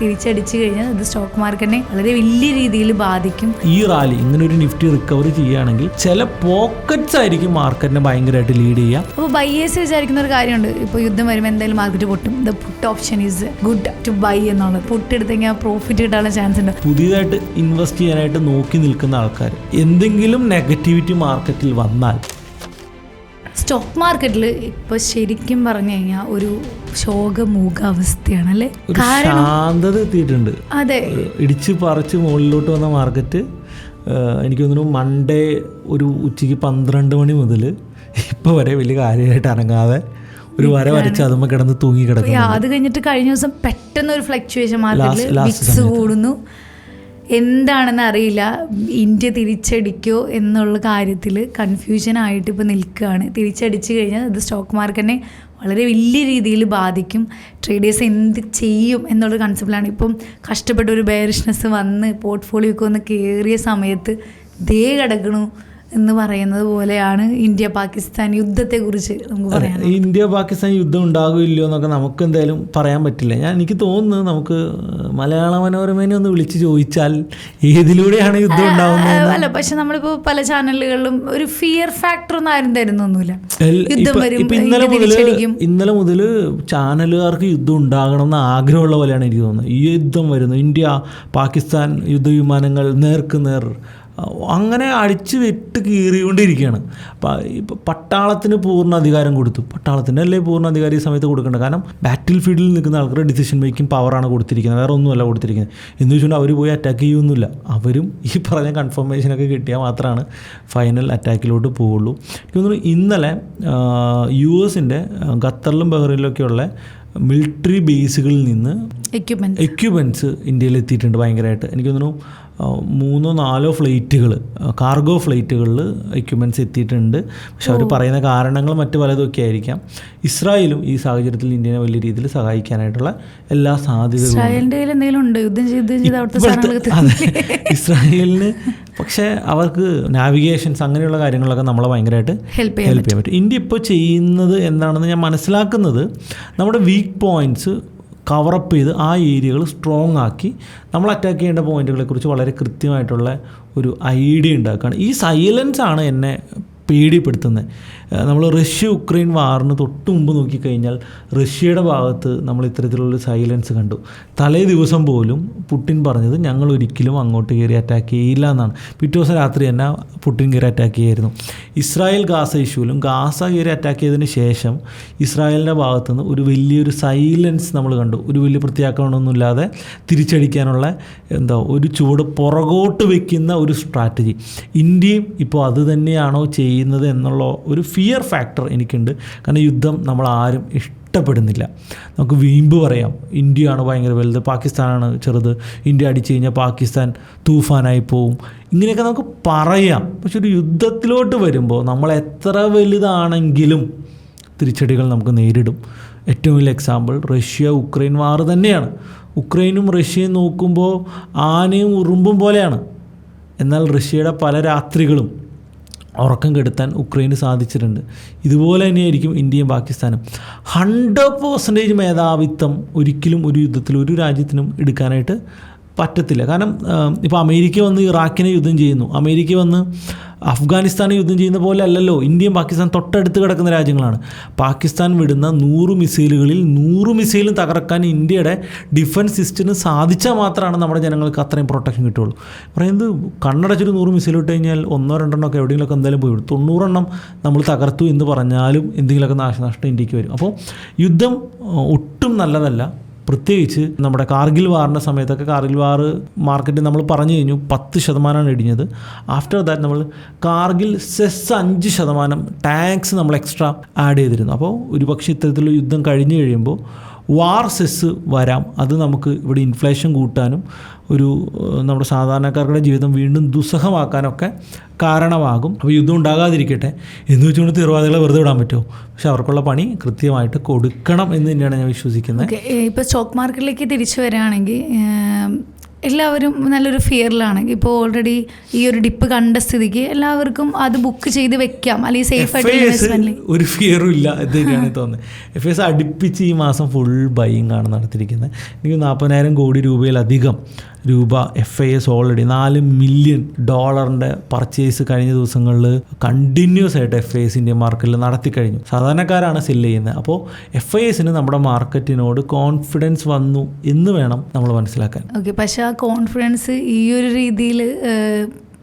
തിരിച്ചടിച്ചു കഴിഞ്ഞാൽ അത് സ്റ്റോക്ക് മാർക്കറ്റിനെ വളരെ വലിയ രീതിയിൽ ബാധിക്കും. ഈ റാലി ഇങ്ങനെ ഒരു നിഫ്റ്റി റിക്കവറി ചെയ്യുകയാണെങ്കിൽ ചില പോക്കറ്റ്സ് ആയിരിക്കും മാർക്കറ്റിനെ ഭയങ്കരമായിട്ട് ലീഡ് ചെയ്യുക. അപ്പോൾ ബൈയേഴ്സ് വിചാരിക്കുന്ന ഒരു കാര്യമുണ്ട്, ഇപ്പോൾ യുദ്ധം വരുമ്പോൾ എന്തായാലും മാർക്കറ്റ് പൊട്ടും. The put option is good to buy എന്നുള്ളത്. പുട്ട് എടുത്തെങ്കിൽ പ്രോഫിറ്റ് കിട്ടാനുള്ള ചാൻസ് ഉണ്ട്. പുതിയതായിട്ട് ഇൻവെസ്റ്റ് ചെയ്യാനായിട്ട് നോക്കി നിൽക്കുന്ന ആൾക്കാർ എന്തെങ്കിലും നെഗറ്റിവിറ്റി മാർക്കറ്റിൽ വന്നാൽ സ്റ്റോക്ക് മാർക്കറ്റിൽ ഇപ്പോൾ ശരിക്കും പറഞ്ഞു കഴിഞ്ഞാൽ ഒരു ശോകമൂകാവസ്ഥയാണ് അല്ലേ. ശാന്തത എത്തിയിട്ടുണ്ട്. അതെ, ഇടിച്ച് പറിച്ച് മുകളിലോട്ട് വന്ന മാർക്കറ്റ് എനിക്ക് തോന്നുന്നു മൺഡേ ഒരു ഉച്ചയ്ക്ക് 12 മണി മുതൽ ഇപ്പോൾ വരെ വലിയ കാര്യമായിട്ട് അനങ്ങാതെ ഒരു വര വരച്ച് അതുമ്പോൾ കിടന്ന് തൂങ്ങി കിടക്കും. അത് കഴിഞ്ഞിട്ട് കഴിഞ്ഞ ദിവസം പെട്ടെന്ന് ഒരു ഫ്ലക്ച്വേഷൻ മാർക്കറ്റിൽ വിക്സ് കൂടുന്നു. എന്താണെന്ന് അറിയില്ല. ഇന്ത്യ തിരിച്ചടിക്കോ എന്നുള്ള കാര്യത്തിൽ കൺഫ്യൂഷനായിട്ട് ഇപ്പോൾ നിൽക്കുകയാണ്. തിരിച്ചടിച്ചു കഴിഞ്ഞാൽ അത് സ്റ്റോക്ക് മാർക്കറ്റിനെ വളരെ വലിയ രീതിയിൽ ബാധിക്കും. ട്രേഡേഴ്സ് എന്ത് ചെയ്യും എന്നുള്ള കൺസെപ്റ്റിലാണ്. ഇപ്പം കഷ്ടപ്പെട്ട ഒരു ബെയറിഷ്നെസ് വന്ന് പോർട്ട്ഫോളിയോക്ക് ഒന്ന് കയറിയ സമയത്ത് ദേ കിടക്കണു എന്ന് പറയുന്നത് പോലെയാണ് ഇന്ത്യ പാകിസ്ഥാൻ യുദ്ധത്തെക്കുറിച്ച് നമുക്ക് പറയാം. ഇന്ത്യ പാകിസ്ഥാൻ യുദ്ധം ഉണ്ടാകുമല്ലോ എന്നൊക്കെ നമുക്ക് എന്തായാലും പറയാൻ പറ്റില്ല. എനിക്ക് തോന്നുന്നു നമുക്ക് മലയാള മനോരമേനെ ഒന്ന് വിളിച്ച് ചോദിച്ചാൽ ഏതിലൂടെയാണ് യുദ്ധം ഉണ്ടാകുന്നത്. അല്ല, പക്ഷെ നമ്മളിപ്പോൾ പല ചാനലുകളിലും ഒരു ഫിയർ ഫാക്ടർ ഒന്നും ആരും തരുന്നൊന്നുമില്ല. ഇന്നലെ മുതൽ ചാനലുകാർക്ക് യുദ്ധം ഉണ്ടാകണം എന്ന് ആഗ്രഹമുള്ള പോലെയാണ് എനിക്ക് തോന്നുന്നത്. ഈ യുദ്ധം വരുന്നു, ഇന്ത്യ പാകിസ്ഥാൻ യുദ്ധവിമാനങ്ങൾ നേർക്ക് നേർ അങ്ങനെ അടിച്ച് വെട്ട് കീറിക്കൊണ്ടിരിക്കുകയാണ്. ഇപ്പോൾ പട്ടാളത്തിന് പൂർണ്ണ അധികാരം കൊടുത്തു. പട്ടാളത്തിന് അല്ലേ പൂർണ്ണ അധികാരം ഈ സമയത്ത് കൊടുക്കേണ്ടത്. കാരണം ബാറ്റിൽ ഫീൽഡിൽ നിൽക്കുന്ന ആൾക്കാരുടെ ഡിസിഷൻ മേക്കിംഗ് പവറാണ് കൊടുത്തിരിക്കുന്നത്, വേറെ ഒന്നുമല്ല കൊടുത്തിരിക്കുന്നത്. എന്ന് വെച്ചുകൊണ്ട് അവർ പോയി അറ്റാക്ക് ചെയ്യുന്നില്ല. അവരും ഈ പറഞ്ഞ കൺഫർമേഷനൊക്കെ കിട്ടിയാൽ മാത്രമാണ് ഫൈനൽ അറ്റാക്കിലോട്ട് പോവുള്ളൂ. എനിക്ക് തോന്നുന്നു ഇന്നലെ US-ന്റെ ഖത്തറിലും ബഹ്റൈനിലൊക്കെയുള്ള മിലിറ്ററി ബേസുകളിൽ നിന്ന് എക്യുപ്മെൻറ്റ്സ് ഇന്ത്യയിൽ എത്തിയിട്ടുണ്ട് ഭയങ്കരമായിട്ട്. എനിക്ക് തോന്നുന്നു 3-4 ഫ്ലൈറ്റുകൾ, കാർഗോ ഫ്ലൈറ്റുകളിൽ എക്യുപ്മെൻറ്റ്സ് എത്തിയിട്ടുണ്ട്. പക്ഷെ അവർ പറയുന്ന കാരണങ്ങൾ മറ്റു പലതൊക്കെ ആയിരിക്കാം. ഇസ്രായേലും ഈ സാഹചര്യത്തിൽ ഇന്ത്യനെ വലിയ രീതിയിൽ സഹായിക്കാനായിട്ടുള്ള എല്ലാ സാധ്യതകളും ഇസ്രായേലിന്. പക്ഷേ അവർക്ക് നാവിഗേഷൻസ് അങ്ങനെയുള്ള കാര്യങ്ങളൊക്കെ നമ്മളെ ഭയങ്കരമായിട്ട് ഹെൽപ്പ് ചെയ്യാൻ പറ്റും. ഇന്ത്യ ഇപ്പോൾ ചെയ്യുന്നത് എന്താണെന്ന് ഞാൻ മനസ്സിലാക്കുന്നത്, നമ്മുടെ വീക്ക് പോയിൻറ്റ്സ് കവറപ്പ് ചെയ്ത് ആ ഏരിയകൾ സ്ട്രോങ് ആക്കി നമ്മൾ അറ്റാക്ക് ചെയ്യേണ്ട പോയിന്റുകളെക്കുറിച്ച് വളരെ കൃത്യമായിട്ടുള്ള ഒരു ഐഡിയ ഉണ്ടാക്കുകയാണ്. ഈ സൈലൻസ് ആണ് എന്നെ പേടിപ്പെടുത്തുന്നത്. നമ്മൾ റഷ്യ ഉക്രൈൻ വാറിന് തൊട്ട് മുമ്പ് നോക്കിക്കഴിഞ്ഞാൽ റഷ്യയുടെ ഭാഗത്ത് നമ്മൾ ഇത്തരത്തിലുള്ള സൈലൻസ് കണ്ടു. തലേ ദിവസം പോലും പുടിൻ പറഞ്ഞത് ഞങ്ങൾ ഒരിക്കലും അങ്ങോട്ട് കയറി അറ്റാക്ക് ചെയ്യില്ല എന്നാണ്. പിറ്റേ ദിവസം രാത്രി തന്നെ പുടിൻ കയറി അറ്റാക്ക് ചെയ്യായിരുന്നു. ഇസ്രായേൽ ഗാസ ഇഷ്യൂവിലും ഗാസ കയറി അറ്റാക്ക് ചെയ്തതിന് ശേഷം ഇസ്രായേലിൻ്റെ ഭാഗത്തുനിന്ന് ഒരു വലിയൊരു സൈലൻസ് നമ്മൾ കണ്ടു. ഒരു വലിയ പ്രത്യാക്രമണമൊന്നുമില്ലാതെ തിരിച്ചടിക്കാനുള്ള ഒരു ചുവട് പുറകോട്ട് വയ്ക്കുന്ന ഒരു സ്ട്രാറ്റജി. ഇന്ത്യയും ഇപ്പോൾ അത് തന്നെയാണോ ചെയ്യുന്നത് എന്നുള്ള ഒരു ഫിയർ ഫാക്ടർ എനിക്കുണ്ട്. കാരണം യുദ്ധം നമ്മൾ ആരും ഇഷ്ടപ്പെടുന്നില്ല. നമുക്ക് വീമ്പ് പറയാം, ഇന്ത്യയാണ് ഭയങ്കര വലുത്, പാകിസ്ഥാനാണ് ചെറുത്, ഇന്ത്യ അടിച്ചു കഴിഞ്ഞാൽ പാകിസ്ഥാൻ തൂഫാനായി പോവും, ഇങ്ങനെയൊക്കെ നമുക്ക് പറയാം. പക്ഷെ ഒരു യുദ്ധത്തിലോട്ട് വരുമ്പോൾ നമ്മൾ എത്ര വലുതാണെങ്കിലും തിരിച്ചടികൾ നമുക്ക് നേരിടും. ഏറ്റവും വലിയ എക്സാമ്പിൾ റഷ്യ ഉക്രൈൻ വാർ തന്നെയാണ്. ഉക്രൈനും റഷ്യയും നോക്കുമ്പോൾ ആനയും ഉറുമ്പും പോലെയാണ്. എന്നാൽ റഷ്യയുടെ പല രാത്രികളും ഉറക്കം കെടുത്താൻ ഉക്രൈന് സാധിച്ചിട്ടുണ്ട്. ഇതുപോലെ തന്നെയായിരിക്കും ഇന്ത്യയും പാകിസ്ഥാനും. 100% മേധാവിത്വം ഒരിക്കലും ഒരു യുദ്ധത്തിൽ ഒരു രാജ്യത്തിനും എടുക്കാനായിട്ട് പറ്റത്തില്ല. കാരണം ഇപ്പോൾ അമേരിക്ക വന്ന് ഇറാഖിനെ യുദ്ധം ചെയ്യുന്നു, അമേരിക്ക വന്ന് അഫ്ഗാനിസ്ഥാനെ യുദ്ധം ചെയ്യുന്ന പോലെ അല്ലല്ലോ. ഇന്ത്യയും പാകിസ്ഥാൻ തൊട്ടടുത്ത് കിടക്കുന്ന രാജ്യങ്ങളാണ്. പാകിസ്ഥാൻ വിടുന്ന 100 മിസൈലുകളിൽ 100 മിസൈലും തകർക്കാൻ ഇന്ത്യയുടെ ഡിഫൻസ് സിസ്റ്റത്തിന് സാധിച്ചാൽ മാത്രമാണ് നമ്മുടെ ജനങ്ങൾക്ക് അത്രയും പ്രൊട്ടക്ഷൻ കിട്ടുള്ളൂ. പറയുന്നത് കണ്ണടച്ചൊരു 100 മിസൈൽ ഇട്ട് കഴിഞ്ഞാൽ 1-2 ഒക്കെ എവിടെയെങ്കിലുമൊക്കെ എന്തായാലും പോയി വിടും. 90 നമ്മൾ തകർത്തു എന്ന് പറഞ്ഞാലും എന്തെങ്കിലുമൊക്കെ നാശനഷ്ടം ഇന്ത്യക്ക് വരും. അപ്പോൾ യുദ്ധം ഒട്ടും നല്ലതല്ല. പ്രത്യേകിച്ച് നമ്മുടെ കാർഗിൽ വാറിൻ്റെ സമയത്തൊക്കെ കാർഗിൽ വാർ മാർക്കറ്റ് നമ്മൾ പറഞ്ഞു കഴിഞ്ഞു 10% ഇടിഞ്ഞത്. ആഫ്റ്റർ ദാറ്റ് നമ്മൾ കാർഗിൽ സെസ് 5% ടാക്സ് നമ്മൾ എക്സ്ട്രാ ആഡ് ചെയ്തിരുന്നു. അപ്പോൾ ഒരുപക്ഷെ ഇത്തരത്തിലുള്ള യുദ്ധം കഴിഞ്ഞ് കഴിയുമ്പോൾ വാർ സെസ് വരാം. അത് നമുക്ക് ഇവിടെ ഇൻഫ്ലേഷൻ കൂട്ടാനും ഒരു നമ്മുടെ സാധാരണക്കാരുടെ ജീവിതം വീണ്ടും ദുസ്സഹമാക്കാനൊക്കെ കാരണമാകും. അപ്പോൾ യുദ്ധം ഉണ്ടാകാതിരിക്കട്ടെ എന്ന് വെച്ചുകൊണ്ട് തീവ്രവാദികളെ വെറുതെ വിടാൻ പറ്റുമോ? പക്ഷെ അവർക്കുള്ള പണി കൃത്യമായിട്ട് കൊടുക്കണം എന്ന് തന്നെയാണ് ഞാൻ വിശ്വസിക്കുന്നത്. ഇപ്പോൾ സ്റ്റോക്ക് മാർക്കറ്റിലേക്ക് തിരിച്ചു വരികയാണെങ്കിൽ എല്ലാവരും നല്ലൊരു ഫിയറിലാണ്. ഇപ്പോൾ ഓൾറെഡി ഈ ഒരു ഡിപ്പ് കണ്ട സ്ഥിതിക്ക് എല്ലാവർക്കും അത് ബുക്ക് ചെയ്ത് വെക്കാം, അല്ലെങ്കിൽ സേഫ് ആയിട്ട് ഇൻവെസ്റ്റ്മെന്റ്. ഒരു ഫിയറും ഇല്ല എന്ന് തന്നെയാണ് തോന്നുന്നത്. FIS അടുപ്പിച്ച് ഈ മാസം ഫുൾ ബൈയിങ് ആണ് നടത്തിയിരിക്കുന്നത്. എനിക്ക് 40,000 കോടി രൂപയിലധികം FIS ഓൾറെഡി $4 മില്യൺ പർച്ചേസ് കഴിഞ്ഞ ദിവസങ്ങളിൽ കണ്ടിന്യൂസ് ആയിട്ട് FIS ഇന്ത്യൻ മാർക്കറ്റിൽ നടത്തി കഴിഞ്ഞു. സാധാരണക്കാരാണ് സെല്ല് ചെയ്യുന്നത്. അപ്പോൾ FISന് നമ്മുടെ മാർക്കറ്റിനോട് കോൺഫിഡൻസ് വന്നു എന്ന് വേണം നമ്മൾ മനസ്സിലാക്കാൻ. ഓക്കെ, പക്ഷേ ആ കോൺഫിഡൻസ് ഈ ഒരു രീതിയിൽ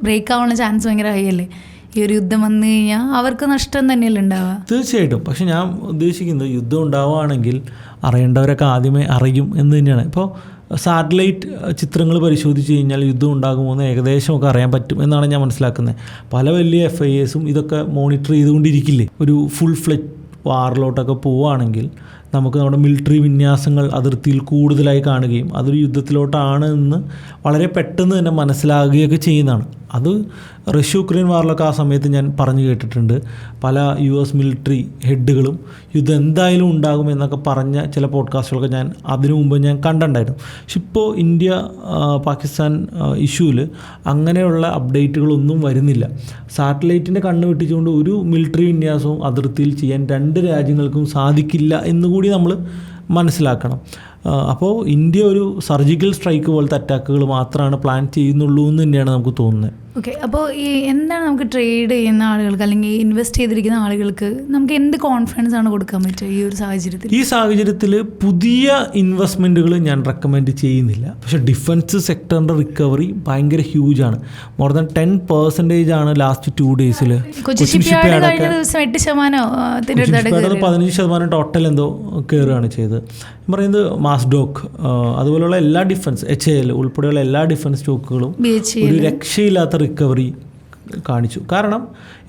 ബ്രേക്ക് ആവാനുള്ള ചാൻസ് ഭയങ്കര ഹൈ അല്ലേ? ഈ ഒരു യുദ്ധം വന്നു കഴിഞ്ഞാൽ അവർക്ക് നഷ്ടം തന്നെയല്ലേ ഉണ്ടാവുക? തീർച്ചയായിട്ടും. പക്ഷെ ഞാൻ ഉദ്ദേശിക്കുന്നത് യുദ്ധം ഉണ്ടാവുകയാണെങ്കിൽ അറിയേണ്ടവരൊക്കെ ആദ്യമേ അറിയും എന്ന് തന്നെയാണ്. ഇപ്പോൾ സാറ്റലൈറ്റ് ചിത്രങ്ങൾ പരിശോധിച്ച് കഴിഞ്ഞാൽ യുദ്ധം ഉണ്ടാകുമോയെന്ന് ഏകദേശമൊക്കെ അറിയാൻ പറ്റും എന്നാണ് ഞാൻ മനസ്സിലാക്കുന്നത്. പല വലിയ FISും ഇതൊക്കെ മോണിറ്റർ ചെയ്തുകൊണ്ടിരിക്കില്ലേ. ഒരു ഫുൾ ഫ്ലെജ് വാറിലോട്ടൊക്കെ പോവുകയാണെങ്കിൽ നമുക്ക് നമ്മുടെ മിലിറ്ററി വിന്യാസങ്ങൾ അതിർത്തിയിൽ കൂടുതലായി കാണുകയും അതൊരു യുദ്ധത്തിലോട്ടാണ് എന്ന് വളരെ പെട്ടെന്ന് തന്നെ മനസ്സിലാകുകയൊക്കെ ചെയ്യുന്നതാണ്. അത് റഷ്യ-യുക്രൈൻ വാറിലൊക്കെ ആ സമയത്ത് ഞാൻ പറഞ്ഞു കേട്ടിട്ടുണ്ട്. പല US മിലിറ്ററി ഹെഡുകളും യുദ്ധം എന്തായാലും ഉണ്ടാകുമെന്നൊക്കെ പറഞ്ഞ ചില പോഡ്കാസ്റ്റുകളൊക്കെ ഞാൻ അതിനു മുമ്പ് ഞാൻ കണ്ടിട്ടുണ്ടായിരുന്നു. പക്ഷെ ഇപ്പോൾ ഇന്ത്യ പാകിസ്ഥാൻ ഇഷ്യൂവിൽ അങ്ങനെയുള്ള അപ്ഡേറ്റുകളൊന്നും വരുന്നില്ല. സാറ്റലൈറ്റിൻ്റെ കണ്ണ് വെട്ടിച്ചുകൊണ്ട് ഒരു മിലിറ്ററി വിന്യാസവും അതിർത്തിയിൽ ചെയ്യാൻ രണ്ട് രാജ്യങ്ങൾക്കും സാധിക്കില്ല എന്നുകൂടി നമ്മൾ മനസ്സിലാക്കണം. അപ്പോൾ ഇന്ത്യ ഒരു സർജിക്കൽ സ്ട്രൈക്ക് പോലത്തെ അറ്റാക്കുകൾ മാത്രമാണ് പ്ലാൻ ചെയ്യുന്നുള്ളൂ എന്ന് തന്നെയാണ് നമുക്ക് തോന്നുന്നത്. ഓക്കെ, അപ്പോൾ ഈ എന്താണ് നമുക്ക് ട്രേഡ് ചെയ്യുന്ന ആളുകൾക്ക് അല്ലെങ്കിൽ ഇൻവെസ്റ്റ് ചെയ്തിരിക്കുന്ന ആളുകൾക്ക് നമുക്ക് എന്ത് കോൺഫിഡൻസ് ആണ് കൊടുക്കാൻ പറ്റുക ഈ ഒരു സാഹചര്യത്തിൽ? ഈ സാഹചര്യത്തിൽ പുതിയ ഇൻവെസ്റ്റ്മെൻറ്റുകൾ ഞാൻ റെക്കമെൻഡ് ചെയ്യുന്നില്ല. പക്ഷേ ഡിഫൻസ് സെക്ടറിൻ്റെ റിക്കവറി ഭയങ്കര ഹ്യൂജാണ്. മോർ ദാൻ 10% ആണ് ലാസ്റ്റ് 2 ഡേയ്സിൽ. കൊച്ചിൻ ഷിപ്പ്യാർഡ് 15% ടോട്ടൽ എന്തോ കയറുകയാണ് ചെയ്തത്. പറയുന്നത് മാസ്ഡോക്ക് അതുപോലെയുള്ള എല്ലാ ഡിഫൻസ് HAL ഉൾപ്പെടെയുള്ള എല്ലാ ഡിഫൻസ് സ്റ്റോക്കുകളും ഒരു രക്ഷയില്ലാത്ത റിക്കവറി കാണിച്ചു. കാരണം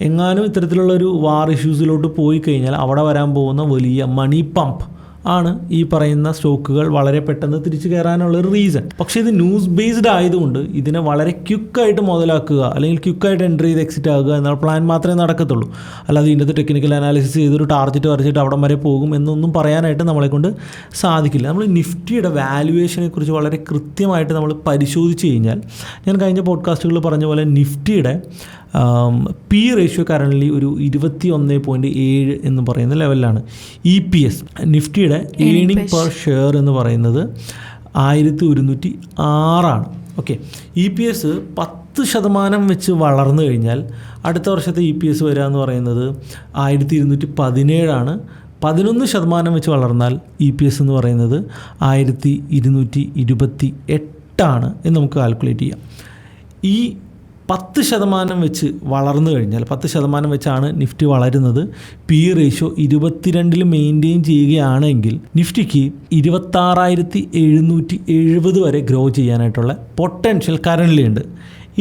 എങ്ങാനും ഇത്തരത്തിലുള്ളൊരു വാർ ഇഷ്യൂസിലോട്ട് പോയി കഴിഞ്ഞാൽ അവിടെ വരാൻ പോകുന്ന വലിയ മണി പമ്പ് ആണ് ഈ പറയുന്ന സ്റ്റോക്കുകൾ വളരെ പെട്ടെന്ന് തിരിച്ചു കയറാനുള്ളൊരു റീസൺ. പക്ഷേ ഇത് ന്യൂസ് ബേസ്ഡ് ആയതുകൊണ്ട് ഇതിനെ വളരെ ക്വിക്കായിട്ട് മുതലാക്കുക അല്ലെങ്കിൽ ക്വിക്കായിട്ട് എൻട്രി ചെയ്ത് എക്സിറ്റ് ആകുക എന്നുള്ള പ്ലാൻ മാത്രമേ നടക്കത്തുള്ളൂ. അല്ലാതെ ഇതിൻ്റെ ടെക്നിക്കൽ അനാലിസിസ് ചെയ്തൊരു ടാർഗറ്റ് വരച്ചിട്ട് അവിടം വരെ പോകും എന്നൊന്നും പറയാനായിട്ട് നമ്മളെക്കൊണ്ട് സാധിക്കില്ല. നമ്മൾ നിഫ്റ്റിയുടെ വാല്യുവേഷനെ കുറിച്ച് വളരെ കൃത്യമായിട്ട് നമ്മൾ പരിശോധിച്ച് കഴിഞ്ഞാൽ ഞാൻ കഴിഞ്ഞ പോഡ്കാസ്റ്റുകളിൽ പറഞ്ഞ പോലെ നിഫ്റ്റിയുടെ P റേഷ്യോ കറൻ്റ്ലി ഒരു 21.7 എന്ന് പറയുന്ന ലെവലിലാണ്. EPS നിഫ്റ്റിയുടെ ഏണിംഗ് പെർ ഷെയർ എന്ന് പറയുന്നത് 1106 ഓക്കെ. EPS 10% വെച്ച് വളർന്നു കഴിഞ്ഞാൽ അടുത്ത വർഷത്തെ EPS വരിക എന്ന് പറയുന്നത് 1217 11% വെച്ച് വളർന്നാൽ EPS എന്ന് പറയുന്നത് 1228 എന്ന് നമുക്ക് കാൽക്കുലേറ്റ് ചെയ്യാം. ഈ 10% വെച്ച് വളർന്നു കഴിഞ്ഞാൽ 10% വെച്ചാണ് നിഫ്റ്റി വളരുന്നത്. P റേഷ്യോ 22 മെയിൻറ്റെയിൻ ചെയ്യുകയാണെങ്കിൽ നിഫ്റ്റിക്ക് 26,770 വരെ ഗ്രോ ചെയ്യാനായിട്ടുള്ള പൊട്ടൻഷ്യൽ കറൻ്റ്ലി ഉണ്ട്.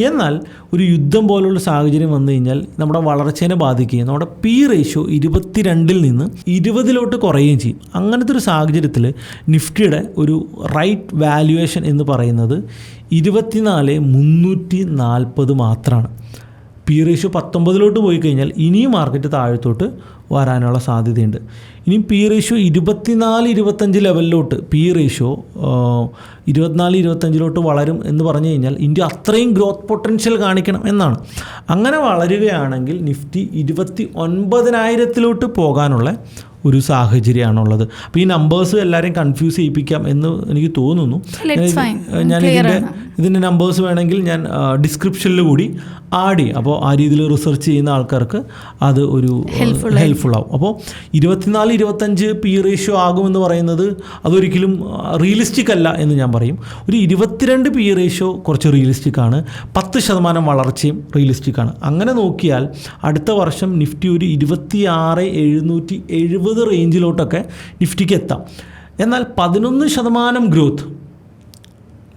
എന്നാൽ ഒരു യുദ്ധം പോലുള്ള സാഹചര്യം വന്നു കഴിഞ്ഞാൽ നമ്മുടെ വളർച്ചേനെ ബാധിക്കുകയും നമ്മുടെ P റേഷ്യോ 22 നിന്ന് 20 കുറയുകയും ചെയ്യും. അങ്ങനത്തെ ഒരു സാഹചര്യത്തിൽ നിഫ്റ്റിയുടെ ഒരു റൈറ്റ് വാല്യുവേഷൻ എന്ന് പറയുന്നത് 24,340 മാത്രമാണ്. P റേഷ്യോ 19 പോയി കഴിഞ്ഞാൽ ഇനിയും മാർക്കറ്റ് താഴത്തോട്ട് വരാനുള്ള സാധ്യതയുണ്ട്. ഇനി P റേഷ്യോ 24-25 ലെവലിലോട്ട് P റേഷ്യോ 24-25 വളരും എന്ന് പറഞ്ഞു കഴിഞ്ഞാൽ ഇന്ത്യ അത്രയും ഗ്രോത്ത് പൊട്ടൻഷ്യൽ കാണിക്കണം എന്നാണ്. അങ്ങനെ വളരുകയാണെങ്കിൽ നിഫ്റ്റി 29,000 പോകാനുള്ള ഒരു സാഹചര്യമാണുള്ളത്. അപ്പോൾ ഈ നമ്പേഴ്സ് എല്ലാവരെയും കൺഫ്യൂസ് ചെയ്യിപ്പിക്കാം എന്ന് എനിക്ക് തോന്നുന്നു. ഞാൻ ഇതിൻ്റെ നമ്പേഴ്സ് വേണമെങ്കിൽ ഞാൻ ഡിസ്ക്രിപ്ഷനിൽ കൂടി ആഡ് ചെയ്യും. അപ്പോൾ ആ രീതിയിൽ റിസർച്ച് ചെയ്യുന്ന ആൾക്കാർക്ക് അത് ഒരു ഹെൽപ്ഫുൾ ആവും. അപ്പോൾ 24-25 P റേഷ്യോ ആകുമെന്ന് പറയുന്നത് അതൊരിക്കലും റിയലിസ്റ്റിക് അല്ല എന്ന് ഞാൻ പറയും. ഒരു 22 P റേഷ്യോ കുറച്ച് റിയലിസ്റ്റിക് ആണ്. 10% വളർച്ചയും റിയലിസ്റ്റിക് ആണ്. അങ്ങനെ നോക്കിയാൽ അടുത്ത വർഷം നിഫ്റ്റി ഒരു 26,770 റേഞ്ചിലോട്ടൊക്കെ നിഫ്റ്റിക്ക് എത്താം. എന്നാൽ 11% ഗ്രോത്ത്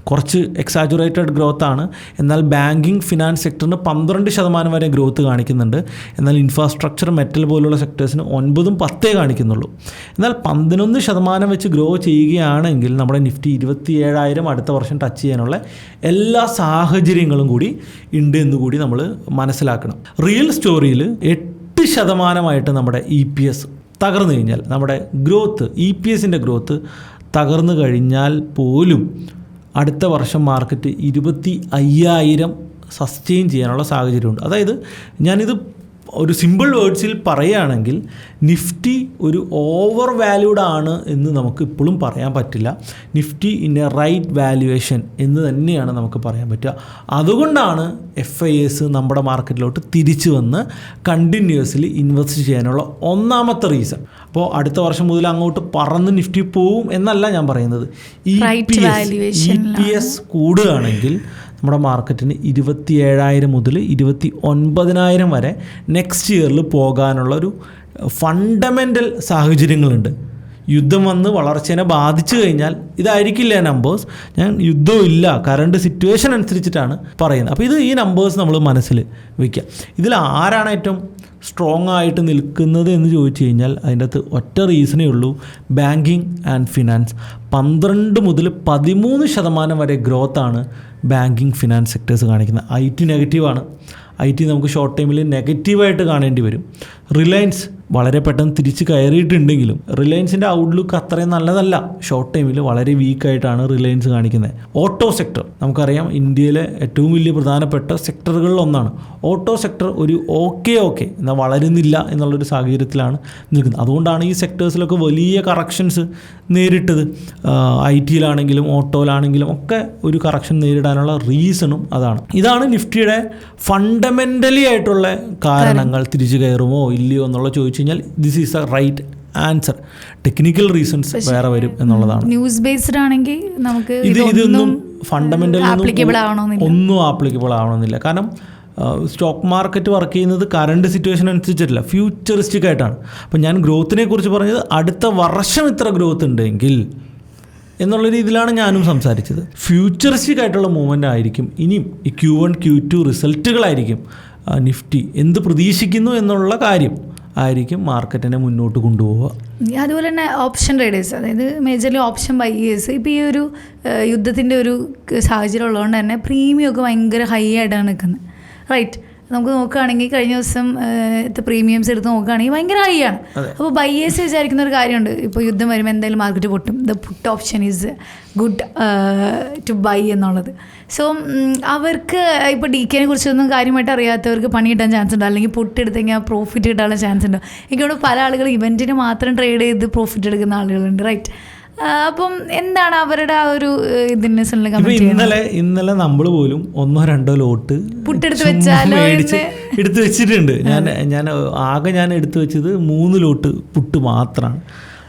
കുറച്ച് എക്സാജുറേറ്റഡ് ഗ്രോത്താണ്. എന്നാൽ ബാങ്കിങ് ഫിനാൻസ് സെക്ടറിന് 12% വരെ ഗ്രോത്ത് കാണിക്കുന്നുണ്ട്. എന്നാൽ ഇൻഫ്രാസ്ട്രക്ചർ മെറ്റൽ പോലുള്ള സെക്ടേഴ്സിന് 9-10 കാണിക്കുന്നുള്ളൂ. എന്നാൽ 11% വെച്ച് ഗ്രോ ചെയ്യുകയാണെങ്കിൽ നമ്മുടെ നിഫ്റ്റി 27,000 അടുത്ത വർഷം ടച്ച് ചെയ്യാനുള്ള എല്ലാ സാഹചര്യങ്ങളും കൂടി ഉണ്ട് എന്നുകൂടി നമ്മൾ മനസ്സിലാക്കണം. റിയൽ സ്റ്റോറിയിൽ 8% നമ്മുടെ EPS തകർന്നു കഴിഞ്ഞാൽ നമ്മുടെ ഗ്രോത്ത് EPSൻ്റെ ഗ്രോത്ത് തകർന്നു കഴിഞ്ഞാൽ പോലും അടുത്ത വർഷം മാർക്കറ്റ് 25,000 സസ്റ്റെയിൻ ചെയ്യാനുള്ള സാഹചര്യമുണ്ട്. അതായത് ഞാനിത് ഒരു സിമ്പിൾ വേർഡ്സിൽ പറയുകയാണെങ്കിൽ നിഫ്റ്റി ഒരു ഓവർ വാല്യൂഡ് ആണ് എന്ന് നമുക്ക് ഇപ്പോഴും പറയാൻ പറ്റില്ല. Nifty in a right valuation എന്ന് തന്നെയാണ് നമുക്ക് പറയാൻ പറ്റുക. അതുകൊണ്ടാണ് FIS നമ്മുടെ മാർക്കറ്റിലോട്ട് തിരിച്ചു വന്ന് കണ്ടിന്യൂസ്ലി ഇൻവെസ്റ്റ് ചെയ്യാനുള്ള ഒന്നാമത്തെ റീസൺ. അപ്പോൾ അടുത്ത വർഷം മുതൽ അങ്ങോട്ട് പറന്ന് നിഫ്റ്റി പോവും എന്നല്ല ഞാൻ പറയുന്നത്. EPS കൂടുകയാണെങ്കിൽ നമ്മുടെ മാർക്കറ്റിന് 27,000 മുതൽ 29,000 വരെ നെക്സ്റ്റ് ഇയറിൽ പോകാനുള്ള ഒരു ഫണ്ടമെൻ്റൽ സാഹചര്യങ്ങളുണ്ട്. യുദ്ധം വന്ന് വളർച്ചേനെ ബാധിച്ചു കഴിഞ്ഞാൽ ഇതായിരിക്കില്ല നമ്പേഴ്സ്. ഞാൻ യുദ്ധമില്ല, കറണ്ട് സിറ്റുവേഷൻ അനുസരിച്ചിട്ടാണ് പറയുന്നത്. അപ്പോൾ ഈ നമ്പേഴ്സ് നമ്മൾ മനസ്സിൽ വയ്ക്കുക. ഇതിൽ ആരാണ് ഏറ്റവും സ്ട്രോങ് ആയിട്ട് നിൽക്കുന്നത് എന്ന് ചോദിച്ചു കഴിഞ്ഞാൽ അതിൻ്റെ അകത്ത് ഒറ്റ റീസണേ ഉള്ളൂ, ബാങ്കിങ് ആൻഡ് ഫിനാൻസ്. 12 മുതൽ 13% വരെ ഗ്രോത്താണ് ബാങ്കിങ് ഫിനാൻസ് സെക്ടേഴ്സ് കാണിക്കുന്നത്. IT നെഗറ്റീവാണ്. IT നമുക്ക് ഷോർട്ട് ടൈമിൽ നെഗറ്റീവായിട്ട് കാണേണ്ടി വരും. റിലയൻസ് വളരെ പെട്ടെന്ന് തിരിച്ച് കയറിയിട്ടുണ്ടെങ്കിലും റിലയൻസിൻ്റെ ഔട്ട്ലുക്ക് അത്രയും നല്ലതല്ല. ഷോർട്ട് ടൈമിൽ വളരെ വീക്കായിട്ടാണ് റിലയൻസ് കാണിക്കുന്നത്. ഓട്ടോ സെക്ടർ നമുക്കറിയാം ഇന്ത്യയിലെ ഏറ്റവും വലിയ പ്രധാനപ്പെട്ട സെക്ടറുകളിൽ ഒന്നാണ്. ഓട്ടോ സെക്ടർ ഒരു ഓക്കെ എന്നാൽ വളരുന്നില്ല എന്നുള്ളൊരു സാഹചര്യത്തിലാണ് നിൽക്കുന്നത്. അതുകൊണ്ടാണ് ഈ സെക്ടേഴ്സിലൊക്കെ വലിയ കറക്ഷൻസ് നേരിട്ടത്. IT-യിലാണെങ്കിലും ഓട്ടോയിലാണെങ്കിലും ഒക്കെ ഒരു കറക്ഷൻ നേരിടാനുള്ള റീസണും അതാണ്. ഇതാണ് നിഫ്റ്റിയുടെ ഫണ്ടമെൻ്റലി ആയിട്ടുള്ള കാരണങ്ങൾ. തിരിച്ചു കയറുമോ ഇല്ലയോ എന്നുള്ള ചോദിച്ചു കഴിഞ്ഞാൽ this is a right answer. Technical reasons വേറെ വരും എന്നുള്ളതാണ്. ന്യൂസ് ബേസ്ഡ് ആണെങ്കിൽ നമുക്ക് ഇതൊന്നും ഫണ്ടമെൻ്റലി ഒന്നും ആപ്ലിക്കബിൾ ആവണമെന്നില്ല. കാരണം സ്റ്റോക്ക് മാർക്കറ്റ് വർക്ക് ചെയ്യുന്നത് കറണ്ട് സിറ്റുവേഷൻ അനുസരിച്ചിട്ടില്ല, ഫ്യൂച്ചറിസ്റ്റിക് ആയിട്ടാണ്. അപ്പം ഞാൻ ഗ്രോത്തിനെ കുറിച്ച് പറഞ്ഞത് അടുത്ത വർഷം ഇത്ര ഗ്രോത്ത് ഉണ്ടെങ്കിൽ എന്നുള്ള രീതിയിലാണ് ഞാനും സംസാരിച്ചത്. ഫ്യൂച്ചറിസ്റ്റിക് ആയിട്ടുള്ള മൂവ്മെൻ്റ് ആയിരിക്കും ഇനിയും ഈ Q1 Q2 റിസൾട്ടുകളായിരിക്കും നിഫ്റ്റി എന്ത് പ്രതീക്ഷിക്കുന്നു എന്നുള്ള കാര്യം ആയിരിക്കും മാർക്കറ്റിനെ മുന്നോട്ട് കൊണ്ടുപോവുക. അതുപോലെ തന്നെ ഓപ്ഷൻ ട്രേഡേഴ്സ്, അതായത് മേജർലി ഓപ്ഷൻ ബൈയേഴ്സ്, ഇപ്പോൾ ഈ ഒരു യുദ്ധത്തിൻ്റെ ഒരു സാഹചര്യം ഉള്ളതുകൊണ്ട് തന്നെ പ്രീമിയം ഒക്കെ ഭയങ്കര ഹൈ ആയിട്ടാണ് നിൽക്കുന്നത്. റൈറ്റ്, നമുക്ക് നോക്കുകയാണെങ്കിൽ കഴിഞ്ഞ ദിവസം പ്രീമിയംസ് എടുത്ത് നോക്കുകയാണെങ്കിൽ ഭയങ്കര ഹൈ ആണ്. അപ്പോൾ ബൈയേഴ്സ് വിചാരിക്കുന്ന ഒരു കാര്യമുണ്ട്, ഇപ്പോൾ യുദ്ധം വരുമ്പോൾ എന്തായാലും മാർക്കറ്റ് പൊട്ടും, the put option is good to buy എന്നുള്ളത്. സോ അവർക്ക് ഇപ്പോൾ DK കുറിച്ചൊന്നും കാര്യമായിട്ട് അറിയാത്തവർക്ക് പണി കിട്ടാൻ ചാൻസ് ഉണ്ടോ, അല്ലെങ്കിൽ പുട്ട് എടുത്തെങ്കിൽ പ്രോഫിറ്റ് കിട്ടാനുള്ള ചാൻസ് ഉണ്ടോ? എനിക്കവിടെ പല ആളുകൾ ഇവൻറ്റിന് മാത്രം ട്രേഡ് ചെയ്ത് പ്രോഫിറ്റ് എടുക്കുന്ന ആളുകളുണ്ട്. റൈറ്റ്, അപ്പം എന്താണ് അവരുടെ ആ ഒരു ഇന്നലെ നമ്മൾ പോലും 1-2 ലോട്ട് എടുത്ത് വെച്ചിട്ടുണ്ട്. ഞാൻ എടുത്തു വെച്ചത് 3 ലോട്ട് പുട്ട് മാത്രമാണ്.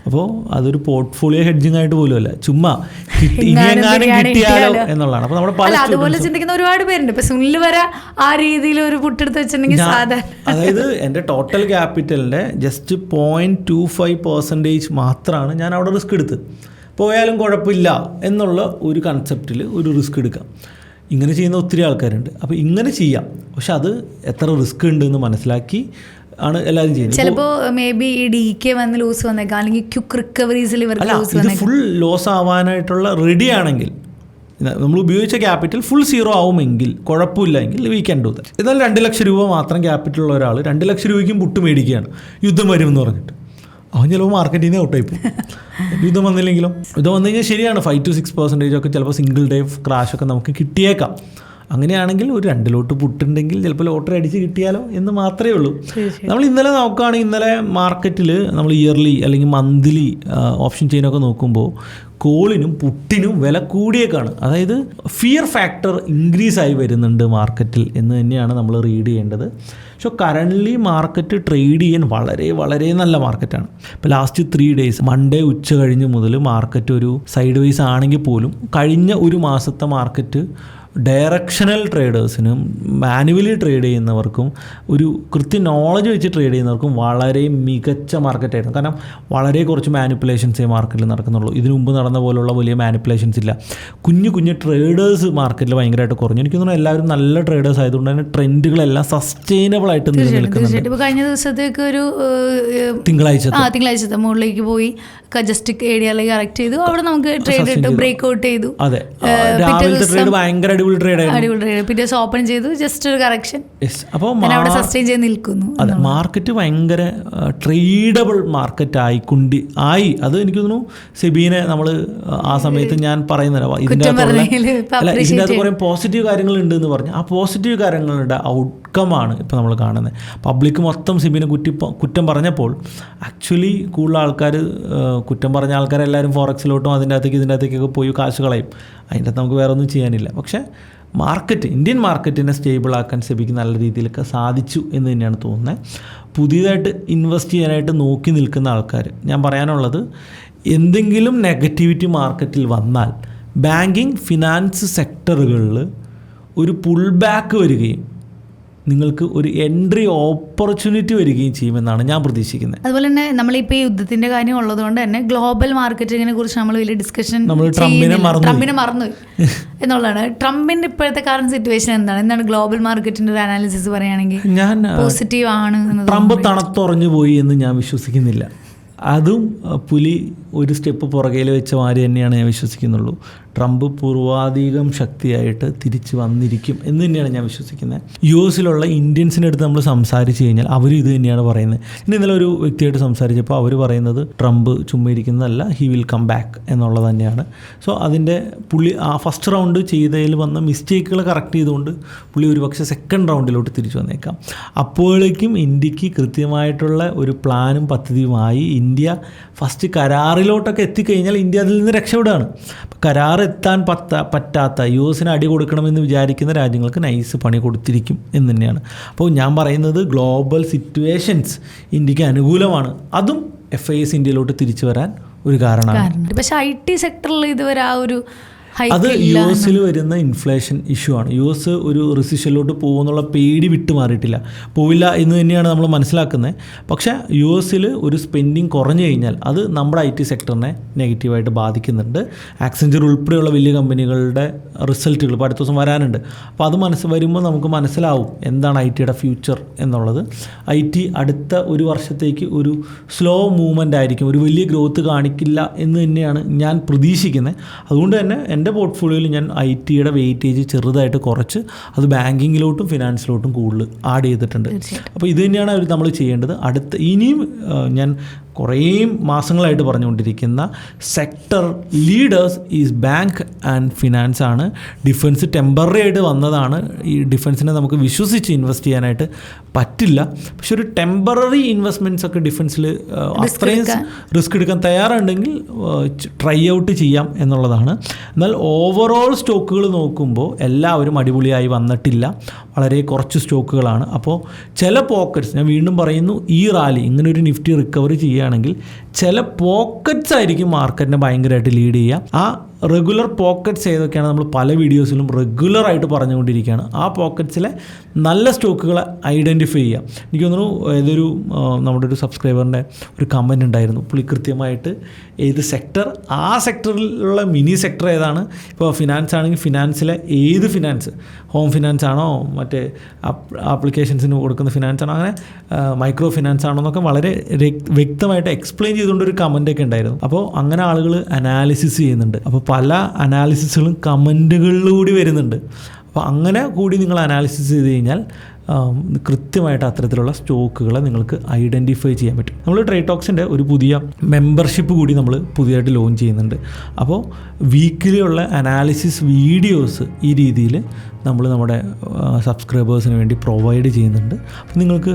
അപ്പോൾ അതൊരു പോർട്ട്ഫോളിയോ ഹെഡ്ജിങ് ആയിട്ട് പോലും അല്ല, ചുമ്മാ കിട്ടിയാലോ എന്നുള്ളതാണ്. അപ്പോൾ നമ്മുടെ പല അതുപോലെ ചിന്തിക്കുന്ന ഒരുപാട് പേരുണ്ട്. ഇപ്പൊ സുനിൽ വരെ ആ രീതിയിൽ ഒരു പുട്ടെടുത്ത് വെച്ചിട്ടുണ്ടെങ്കിൽ അതായത് എൻ്റെ ടോട്ടൽ ക്യാപിറ്റലിൻ്റെ ജസ്റ്റ് 0.25% മാത്രമാണ് ഞാൻ അവിടെ റിസ്ക് എടുത്ത്, പോയാലും കുഴപ്പമില്ല എന്നുള്ള ഒരു കൺസെപ്റ്റിൽ ഒരു റിസ്ക് എടുക്കാം. ഇങ്ങനെ ചെയ്യുന്ന ഒത്തിരി ആൾക്കാരുണ്ട്. അപ്പോൾ ഇങ്ങനെ ചെയ്യാം, പക്ഷെ അത് എത്ര റിസ്ക് ഉണ്ടെന്ന് മനസ്സിലാക്കി ആണ് എല്ലാവരും ചെയ്യുന്നത്. ചിലപ്പോൾ മേ ബി ഈ DK വന്ന് ലൂസ് വന്നേക്കാം, അല്ലെങ്കിൽ ക്വിക്ക് റിക്കവറീസിൽ ഇവർക്ക് ഇത് ഫുൾ ലോസ് ആവാനായിട്ടുള്ള റെഡി ആണെങ്കിൽ, നമ്മൾ ഉപയോഗിച്ച ക്യാപിറ്റൽ ഫുൾ സീറോ ആവുമെങ്കിൽ, കുഴപ്പമില്ല എങ്കിൽ വി ക്യാൻ ഡു ദാറ്റ്. എന്നാൽ 2 ലക്ഷം രൂപ മാത്രം ക്യാപിറ്റൽ ഉള്ള ഒരാൾ 2 ലക്ഷം രൂപയ്ക്കും പുട്ട് മേടിക്കുകയാണ് യുദ്ധം വരുമെന്ന് പറഞ്ഞിട്ട്, അവൻ ചിലപ്പോൾ മാർക്കറ്റിൽ നിന്ന് ഔട്ടായി പോകും. യുദ്ധം വന്നില്ലെങ്കിലോ, യുദ്ധം വന്നു കഴിഞ്ഞാൽ ശരിയാണ് 5-6% ഒക്കെ ചിലപ്പോൾ സിംഗിൾ ഡേ ക്രാഷൊക്കെ നമുക്ക് കിട്ടിയേക്കാം. അങ്ങനെയാണെങ്കിൽ ഒരു 2 ലോട്ട് പുട്ടുണ്ടെങ്കിൽ ചിലപ്പോൾ ലോട്ടറി അടിച്ച് കിട്ടിയാലോ എന്ന് മാത്രമേ ഉള്ളൂ. നമ്മൾ ഇന്നലെ നോക്കുകയാണെങ്കിൽ ഇന്നലെ മാർക്കറ്റിൽ നമ്മൾ ഇയർലി അല്ലെങ്കിൽ മന്ത്ലി ഓപ്ഷൻ ചെയിനൊക്കെ നോക്കുമ്പോൾ കോളിനും പുട്ടിനും വില കൂടിയേക്കാണ്. അതായത് ഫിയർ ഫാക്ടർ ഇൻക്രീസ് ആയി വരുന്നുണ്ട് മാർക്കറ്റിൽ എന്ന് തന്നെയാണ് നമ്മൾ റീഡ് ചെയ്യേണ്ടത്. സോ കറൻ്റ്ലി മാർക്കറ്റ് ട്രേഡ് ചെയ്യാൻ വളരെ വളരെ നല്ല മാർക്കറ്റാണ്. ഇപ്പോൾ ലാസ്റ്റ് 3 ഡേയ്സ് മൺഡേ ഉച്ച കഴിഞ്ഞ് മുതൽ മാർക്കറ്റ് ഒരു സൈഡ് വൈസ് ആണെങ്കിൽ പോലും കഴിഞ്ഞ ഒരു മാസത്തെ മാർക്കറ്റ് ഡയറക്ഷണൽ ട്രേഡേഴ്സിനും മാനുവലി ട്രേഡ് ചെയ്യുന്നവർക്കും ഒരു കൃത്യ നോളജ് വെച്ച് ട്രേഡ് ചെയ്യുന്നവർക്കും വളരെ മികച്ച മാർക്കറ്റായിരുന്നു. കാരണം വളരെ കുറച്ച് മാനിപ്പുലേഷൻസേ മാർക്കറ്റിൽ നടക്കുന്നുള്ളൂ. ഇതിനു മുമ്പ് നടന്ന പോലുള്ള വലിയ മാനിപ്പുലേഷൻസ് ഇല്ല. കുഞ്ഞു ട്രേഡേഴ്സ് മാർക്കറ്റിൽ ഭയങ്കരമായിട്ട് കുറഞ്ഞു. എനിക്ക് തോന്നുന്നു എല്ലാവരും നല്ല ട്രേഡേഴ്സ് ആയതുകൊണ്ട് തന്നെ ട്രെൻഡുകളെല്ലാം സസ്റ്റൈനബിൾ ആയിട്ട് നിലനിൽക്കുന്നുണ്ട്. ഇപ്പോൾ കഴിഞ്ഞ ദിവസത്തേക്ക് ഒരു തിങ്കളാഴ്ച മുകളിലേക്ക് പോയി ജസ്റ്റ് ഏരിയയിലേക്ക് കറക്റ്റ് ചെയ്തു, അവിടെ നമുക്ക് ട്രേഡ് ബ്രേക്ക് ഔട്ട് ചെയ്തു. അതെ, രാവിലത്തെ ട്രേഡ് ഭയങ്കര അടിപൊളി ട്രേഡ് ആയിരുന്നു. പിന്നെ ഓപ്പൺ ചെയ്തു, ജസ്റ്റ് ഒരു കറക്ഷൻ. അപ്പോൾ സസ്റ്റെയിൻ ചെയ്ത് നിൽക്കുന്നു. അതെ, മാർക്കറ്റ് ഭയങ്കര ട്രേഡബിൾ മാർക്കറ്റ് ആയി. അത് എനിക്ക് തോന്നുന്നു സെബീനെ നമ്മൾ ആ സമയത്ത് ഞാൻ പറയുന്നില്ല, ഇതിൻ്റെ അകത്ത് കുറേ പോസിറ്റീവ് കാര്യങ്ങളുണ്ട് എന്ന് പറഞ്ഞു. ആ പോസിറ്റീവ് കാര്യങ്ങളുടെ ഔട്ട്കമാണ് ഇപ്പോൾ നമ്മൾ കാണുന്നത്. പബ്ലിക് മൊത്തം സെബീനെ കുറ്റം പറഞ്ഞപ്പോൾ ആക്ച്വലി കൂടുതൽ ആൾക്കാർ കുറ്റം പറഞ്ഞ ആൾക്കാരെല്ലാവരും ഫോറക്സിലോട്ടും ഇതിൻ്റെ അകത്തേക്കൊക്കെ പോയി കാശ് കളയും. അതിൻ്റെ അകത്ത് നമുക്ക് വേറെ ഒന്നും ചെയ്യാനില്ല. പക്ഷേ ഇന്ത്യൻ മാർക്കറ്റിനെ സ്റ്റേബിളാക്കാൻ സെബിക്ക് നല്ല രീതിയിലൊക്കെ സാധിച്ചു എന്ന് തന്നെയാണ് തോന്നുന്നത്. പുതിയതായിട്ട് ഇൻവെസ്റ്റ് ചെയ്യാനായിട്ട് നോക്കി നിൽക്കുന്ന ആൾക്കാർ, ഞാൻ പറയാനുള്ളത്, എന്തെങ്കിലും നെഗറ്റിവിറ്റി മാർക്കറ്റിൽ വന്നാൽ ബാങ്കിങ് ഫിനാൻസ് സെക്ടറുകളിൽ ഒരു പുൾ ബാക്ക് വരികയും നിങ്ങൾക്ക് ഒരു എൻട്രി ഓപ്പർച്യൂണിറ്റി വരികയും ചെയ്യുമെന്നാണ് ഞാൻ പ്രതീക്ഷിക്കുന്നത്. അതുപോലെ തന്നെ നമ്മളിപ്പോൾ ഈ യുദ്ധത്തിന്റെ കാര്യം ഉള്ളതുകൊണ്ട് തന്നെ ഗ്ലോബൽ മാർക്കറ്റിങ്ങിനെ കുറിച്ച് നമ്മൾ വലിയ ഡിസ്കഷൻ ട്രംപിനെ മറന്നു എന്നുള്ളതാണ്. ട്രംപിന്റെ ഇപ്പോഴത്തെ കറന്റ് സിറ്റുവേഷൻ എന്താണ് ഗ്ലോബൽ മാർക്കറ്റിന്റെ ഒരു അനാലിസിസ് പറയുകയാണെങ്കിൽ? ഞാൻ പോസിറ്റീവ് ആണ്. ട്രംപ് തണുത്തുറഞ്ഞു പോയി എന്ന് ഞാൻ വിശ്വസിക്കുന്നില്ല. അതും പുലി ഒരു സ്റ്റെപ്പ് പുറകയിൽ വെച്ച മാതിരി തന്നെയാണ് ഞാൻ വിശ്വസിക്കുന്നുള്ളൂ. ട്രംപ് പൂർവാധികം ശക്തിയായിട്ട് തിരിച്ച് വന്നിരിക്കും എന്ന് തന്നെയാണ് ഞാൻ വിശ്വസിക്കുന്നത്. US ഇന്ത്യൻസിൻ്റെ അടുത്ത് നമ്മൾ സംസാരിച്ച് കഴിഞ്ഞാൽ അവർ ഇത് തന്നെയാണ് പറയുന്നത്. ഇന്നലെ ഒരു വ്യക്തിയായിട്ട് സംസാരിച്ചപ്പോൾ അവർ പറയുന്നത് ട്രംപ് ചുമ്മാ ഇരിക്കുന്നതല്ല, ഹി വിൽ കം ബാക്ക് എന്നുള്ളത് തന്നെയാണ്. സോ അതിൻ്റെ പുള്ളി ആ ഫസ്റ്റ് റൗണ്ട് ചെയ്തതിൽ വന്ന മിസ്റ്റേക്കുകൾ കറക്റ്റ് ചെയ്തുകൊണ്ട് പുള്ളി ഒരുപക്ഷെ സെക്കൻഡ് റൗണ്ടിലോട്ട് തിരിച്ചു വന്നേക്കാം. അപ്പോഴേക്കും ഇന്ത്യക്ക് കൃത്യമായിട്ടുള്ള ഒരു പ്ലാനും പദ്ധതിയുമായി ഇന്ത്യ ഫസ്റ്റ് കരാറിലോട്ടൊക്കെ എത്തിക്കഴിഞ്ഞാൽ ഇന്ത്യ അതിൽ നിന്ന് രക്ഷപ്പെടുകയാണ്. കരാർ എത്താൻ പറ്റാത്ത US അടി കൊടുക്കണമെന്ന് വിചാരിക്കുന്ന രാജ്യങ്ങൾക്ക് നൈസ് പണി കൊടുത്തിരിക്കും എന്ന് തന്നെയാണ്. അപ്പോൾ ഞാൻ പറയുന്നത് ഗ്ലോബൽ സിറ്റുവേഷൻസ് ഇന്ത്യക്ക് അനുകൂലമാണ്. അതും FIS ഇന്ത്യയിലോട്ട് തിരിച്ചു വരാൻ ഒരു കാരണമാണ്. പക്ഷേ IT സെക്ടറിൽ ഇതുവരെ ആ ഒരു അത് US വരുന്ന ഇൻഫ്ലേഷൻ ഇഷ്യൂ ആണ്. US ഒരു റിസിഷനിലോട്ട് പോകുമെന്നുള്ള പേടി വിട്ടുമാറിയിട്ടില്ല, പോവില്ല എന്ന് തന്നെയാണ് നമ്മൾ മനസ്സിലാക്കുന്നത്. പക്ഷേ US ഒരു സ്പെൻഡിങ് കുറഞ്ഞു കഴിഞ്ഞാൽ അത് നമ്മുടെ IT സെക്ടറിനെ നെഗറ്റീവായിട്ട് ബാധിക്കുന്നുണ്ട്. ആക്സെഞ്ചർ ഉൾപ്പെടെയുള്ള വലിയ കമ്പനികളുടെ റിസൾട്ടുകൾ ഇപ്പോൾ അടുത്ത ദിവസം വരാനുണ്ട്. അപ്പോൾ അത് വരുമ്പോൾ നമുക്ക് മനസ്സിലാവും എന്താണ് IT ഫ്യൂച്ചർ എന്നുള്ളത്. IT അടുത്ത ഒരു വർഷത്തേക്ക് ഒരു സ്ലോ മൂവ്മെൻ്റ് ആയിരിക്കും, ഒരു വലിയ ഗ്രോത്ത് കാണിക്കില്ല എന്ന് തന്നെയാണ് ഞാൻ പ്രതീക്ഷിക്കുന്നത്. അതുകൊണ്ട് തന്നെ എൻ്റെ പോർട്ട്ഫോളിയോയിൽ ഞാൻ IT വെയിറ്റേജ് ചെറുതായിട്ട് കുറച്ച് അത് ബാങ്കിങ്ങിലോട്ടും ഫിനാൻസിലോട്ടും കൂടുതൽ ആഡ് ചെയ്തിട്ടുണ്ട്. അപ്പോൾ ഇത് തന്നെയാണ് നമ്മൾ ചെയ്യേണ്ടത്. ഇനിയും ഞാൻ കുറേ മാസങ്ങളായിട്ട് പറഞ്ഞുകൊണ്ടിരിക്കുന്ന sector leaders is bank and finance ആണ്. ഡിഫൻസ് ടെമ്പററി ആയിട്ട് വന്നതാണ്. ഈ ഡിഫൻസിനെ നമുക്ക് വിശ്വസിച്ച് ഇൻവെസ്റ്റ് ചെയ്യാനായിട്ട് പറ്റില്ല. പക്ഷെ ഒരു ടെമ്പററി ഇൻവെസ്റ്റ്മെൻറ്റ്സ് ഒക്കെ ഡിഫൻസിൽ അത്രയും റിസ്ക് എടുക്കാൻ തയ്യാറുണ്ടെങ്കിൽ ട്രൈ ഔട്ട് ചെയ്യാം എന്നുള്ളതാണ്. എന്നാൽ ഓവറോൾ സ്റ്റോക്കുകൾ നോക്കുമ്പോൾ എല്ലാവരും അടിപൊളിയായി വന്നിട്ടില്ല, വളരെ കുറച്ച് സ്റ്റോക്കുകളാണ്. അപ്പോൾ ചില പോക്കറ്റ്സ്, ഞാൻ വീണ്ടും പറയുന്നു, ഈ റാലി ഇങ്ങനെ ഒരു നിഫ്റ്റി റിക്കവറി ചെയ്യുകയാണെങ്കിൽ ചില പോക്കറ്റ്സ് ആയിരിക്കും മാർക്കറ്റിനെ ഭയങ്കരമായിട്ട് ലീഡ് ചെയ്യുക. ആ റെഗുലർ പോക്കറ്റ്സ് ഏതൊക്കെയാണ് നമ്മൾ പല വീഡിയോസിലും റെഗുലറായിട്ട് പറഞ്ഞുകൊണ്ടിരിക്കുകയാണ്. ആ പോക്കറ്റ്സിലെ നല്ല സ്റ്റോക്കുകളെ ഐഡൻറ്റിഫൈ ചെയ്യാം. എനിക്ക് തോന്നുന്നു ഏതൊരു നമ്മുടെ ഒരു സബ്സ്ക്രൈബറിൻ്റെ ഒരു കമൻറ്റ് ഉണ്ടായിരുന്നു, പുള്ളി കൃത്യമായിട്ട് ഏത് സെക്ടർ, ആ സെക്ടറിലുള്ള മിനി സെക്ടർ ഏതാണ്, ഇപ്പോൾ ഫിനാൻസ് ആണെങ്കിൽ ഫിനാൻസിലെ ഏത് ഫിനാൻസ്, ഹോം ഫിനാൻസ് ആണോ, മറ്റേ ആപ്ലിക്കേഷൻസിന് കൊടുക്കുന്ന ഫിനാൻസ് ആണോ, അങ്ങനെ മൈക്രോ ഫിനാൻസ് ആണോ എന്നൊക്കെ വളരെ വ്യക്തമായിട്ട് എക്സ്പ്ലെയിൻ ചെയ്തുകൊണ്ടൊരു കമൻറ്റൊക്കെ ഉണ്ടായിരുന്നു. അപ്പോൾ അങ്ങനെ ആളുകൾ അനാലിസിസ് ചെയ്യുന്നുണ്ട്. അപ്പോൾ പല അനാലിസിസുകളും കമൻറ്റുകളിലൂടെ വരുന്നുണ്ട്. അപ്പോൾ അങ്ങനെ കൂടി നിങ്ങൾ അനാലിസിസ് ചെയ്ത് കഴിഞ്ഞാൽ കൃത്യമായിട്ട് അത്തരത്തിലുള്ള സ്റ്റോക്കുകളെ നിങ്ങൾക്ക് ഐഡൻറ്റിഫൈ ചെയ്യാൻ പറ്റും. നമ്മൾ ട്രേഡ് ടോക്സിൻ്റെ ഒരു പുതിയ മെമ്പർഷിപ്പ് കൂടി നമ്മൾ പുതിയതായിട്ട് ലോഞ്ച് ചെയ്യുന്നുണ്ട്. അപ്പോൾ വീക്കിലിയുള്ള അനാലിസിസ് വീഡിയോസ് ഈ രീതിയിൽ നമ്മൾ നമ്മുടെ സബ്സ്ക്രൈബേഴ്സിന് വേണ്ടി പ്രൊവൈഡ് ചെയ്യുന്നുണ്ട്. അപ്പോൾ നിങ്ങൾക്ക്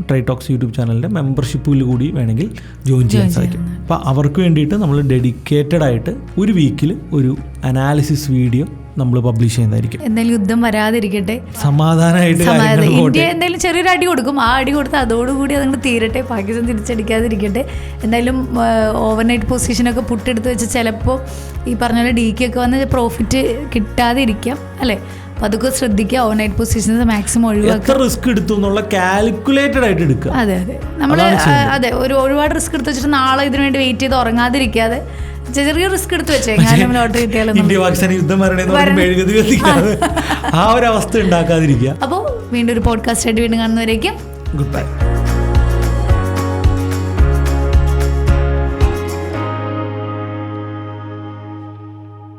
ട്രേഡ് ടോക്സ് യൂട്യൂബ് ചാനലിൻ്റെ മെമ്പർഷിപ്പിൽ കൂടി വേണമെങ്കിൽ ജോയിൻ ചെയ്യാൻ സാധിക്കും. അപ്പോൾ അവർക്ക് വേണ്ടിയിട്ട് നമ്മൾ ഡെഡിക്കേറ്റഡ് ആയിട്ട് ഒരു വീക്കിൽ ഒരു അനാലിസിസ് വീഡിയോ നമ്മൾ പബ്ലിഷ് ചെയ്യുന്നതായിരിക്കും. എന്തായാലും യുദ്ധം വരാതിരിക്കട്ടെ, സമാധാനമായിട്ട് ഇന്ത്യ എന്തായാലും ചെറിയൊരു അടി കൊടുക്കും. ആ അടി കൊടുത്ത് അതോടുകൂടി അതങ്ങ് തീരട്ടെ, പാകിസ്ഥാൻ തിരിച്ചടിക്കാതിരിക്കട്ടെ. എന്തായാലും ഓവർനൈറ്റ് പൊസിഷനൊക്കെ പുട്ടെടുത്ത് വെച്ച് ചിലപ്പോൾ ഈ പറഞ്ഞ പോലെ DK ഒക്കെ വന്ന് പ്രോഫിറ്റ് കിട്ടാതിരിക്കാം അല്ലേ. അപ്പോൾ അതൊക്കെ ശ്രദ്ധിക്കുക. ഓവർനൈറ്റ് പൊസിഷൻസ് മാക്സിമം ഒഴിവാക്കുക. റിസ്ക് എടുത്തു എന്നുള്ള കാൽക്കുലേറ്റഡ് ആയിട്ട് എടുക്കുക. അതെ നമ്മൾ ഒരുപാട് റിസ്ക് എടുത്ത് വെച്ചിട്ട് നാളെ ഇതിനു വേണ്ടി വെയിറ്റ് ചെയ്ത് ഉറങ്ങാതിരിക്കാതെ ചെറിയ റിസ്ക് എടുത്ത് വെച്ചേക്കാനും ലോട്ടറി കിട്ടിയാലും ഇന്ത്യ പാകിസ്ഥാൻ യുദ്ധം ആ ഒരു അവസ്ഥ ഉണ്ടാക്കാതിരിക്കുക. അപ്പോൾ വീണ്ടും ഒരു പോഡ്കാസ്റ്റ് ആയിട്ട് വീണ്ടും കാണുന്നവരേക്കും ഗുഡ് ബൈ.